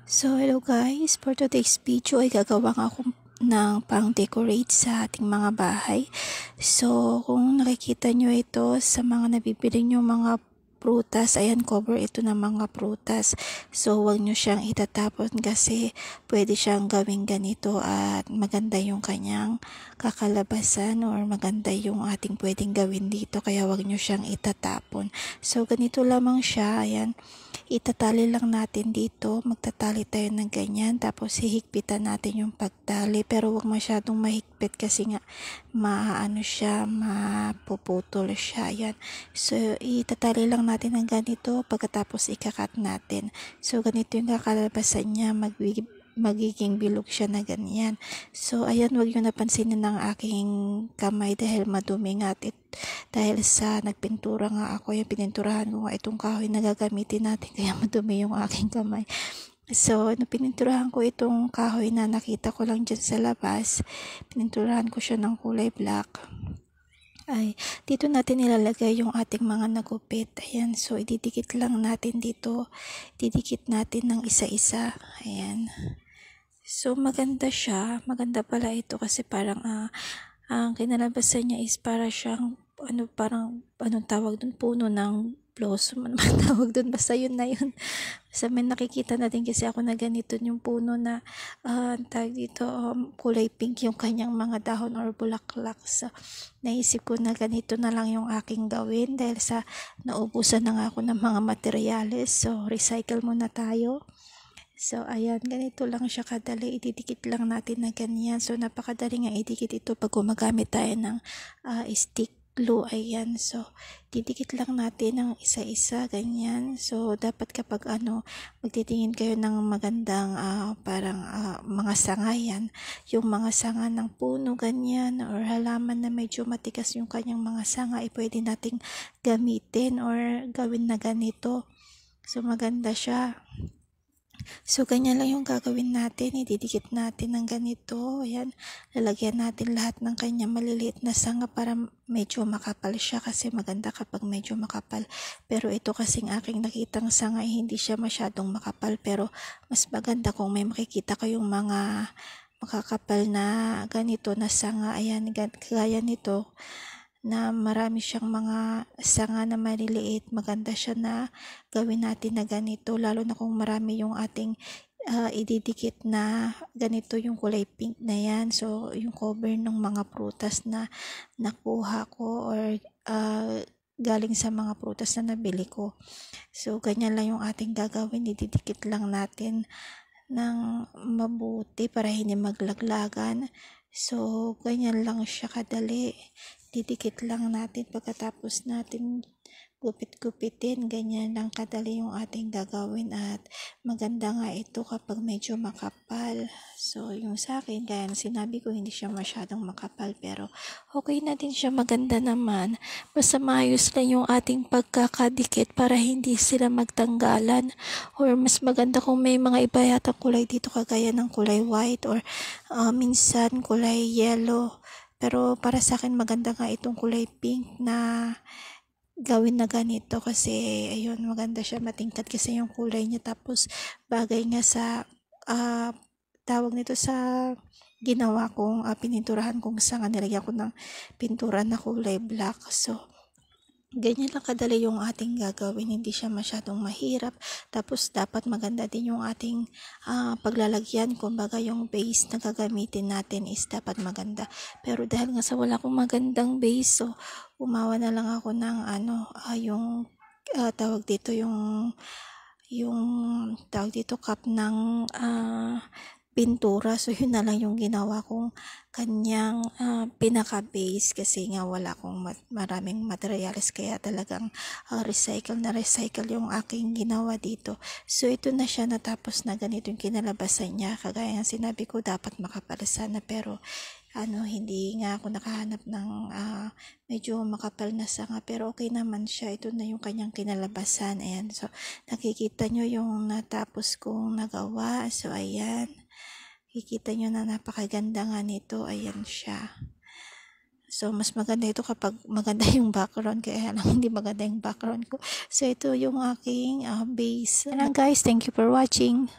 So, hello guys! For today's video ay gagawa ako ng pang-decorate sa ating mga bahay. So, kung nakikita nyo ito sa mga nabibili nyo mga prutas, ayan, cover ito ng mga prutas. So, huwag nyo siyang itatapon kasi pwede siyang gawing ganito at maganda yung kanyang kakalabasan or maganda yung ating pwedeng gawin dito. Kaya huwag nyo siyang itatapon. So, ganito lamang siya, ayan. Itatali lang natin dito, magtatali tayo ng ganyan, tapos hihigpitan natin yung pagtali, pero huwag masyadong mahigpit kasi nga maano siya, mapuputol siya, yan. So, itatali lang natin ng ganito, pagkatapos ikakat natin. So, ganito yung kakalabasan niya, magiging bilog siya na ganyan. So, ayan, wag yung napansinin ng aking kamay dahil madumi nga at dahil sa nagpintura nga ako, yung pininturahan ko nga itong kahoy na gagamitin natin kaya madumi yung aking kamay. So, pininturahan ko itong kahoy na nakita ko lang dyan sa labas, pininturahan ko siya ng kulay black. Ay, dito natin ilalagay yung ating mga nagupit. Ayan, so ididikit lang natin dito. Didikit natin ng isa-isa. Ayan. So, maganda siya. Maganda pala ito kasi parang ang kinalabasan niya is para siyang parang anong tawag dun, puno ng blossom, ano man tawag dun, basta yun na yun. Sa may nakikita natin kasi ako na ganito yung puno na tawag dito, kulay pink yung kanyang mga dahon or bulaklak. So, naisip ko na ganito na lang yung aking gawin dahil sa naubusan na nga ako ng mga materyales. So, recycle muna tayo. So, ayan, ganito lang siya kadali. Ididikit lang natin na ganyan. So, napakadali nga idikit ito pag gumagamit tayo ng stick glue. Ayan, so, didikit lang natin ng isa-isa, ganyan. So, dapat kapag magtitingin kayo ng magandang parang mga sanga yan. Yung mga sanga ng puno, ganyan, or halaman na medyo matigas yung kanyang mga sanga, pwede nating gamitin or gawin na ganito. So, maganda siya. So, ganyan lang yung gagawin natin. Ididikit natin ng ganito. Ayan. Lalagyan natin lahat ng kanya maliliit na sanga para medyo makapal siya kasi maganda kapag medyo makapal. Pero ito kasing aking nakitang sanga hindi siya masyadong makapal. Pero mas maganda kung may makikita kayong mga makakapal na ganito na sanga. Ayan, kaya nito na marami siyang mga sanga na maliliit, maganda siya na gawin natin na ganito, lalo na kung marami yung ating ididikit na ganito yung kulay pink na yan. So, yung cover ng mga prutas na nakuha ko or galing sa mga prutas na nabili ko. So, ganyan lang yung ating gagawin, ididikit lang natin ng mabuti para hindi maglaglagan. So, ganyan lang siya kadali. Didikit lang natin pagkatapos natin gupit-gupitin. Ganyan lang kadali yung ating gagawin at maganda nga ito kapag medyo makapal. So, yung sa akin, kaya sinabi ko hindi siya masyadong makapal pero okay na din siya, maganda naman. Basta maayos lang yung ating pagkakadikit para hindi sila magtanggalan or mas maganda kung may mga iba yatang kulay dito kagaya ng kulay white or minsan kulay yellow. Pero para sa akin maganda nga itong kulay pink na gawin na ganito kasi ayun, maganda siya, matingkad kasi yung kulay niya, tapos bagay nga sa tawag nito sa ginawa kong pininturahan kong sanga, nilagyan ko ng pintura na kulay black. So, ganyan lang kadali yung ating gagawin, hindi siya masyadong mahirap. Tapos dapat maganda din yung ating paglalagyan, kumbaga yung base na gagamitin natin is dapat maganda. Pero dahil nga sa wala akong magandang base, so umawa na lang ako ng yung tawag dito, yung tawag dito cup ng pintura. So, yun na lang yung ginawa kong kanyang pinaka-base kasi nga wala akong maraming materials kaya talagang recycle na recycle yung aking ginawa dito. So, ito na siya, natapos na ganito yung kinalabasan niya. Kagaya ng sinabi ko, dapat makapal sana pero hindi nga ako nakahanap ng medyo makapal na sanga, pero okay naman siya. Ito na yung kanyang kinalabasan. Ayan, so nakikita nyo yung natapos kong nagawa. So, ayan. Kikita nyo na napakaganda nga nito. Ayan siya. So, mas maganda ito kapag maganda yung background. Kaya lang hindi maganda yung background ko. So, ito yung aking base. Ayan guys, thank you for watching.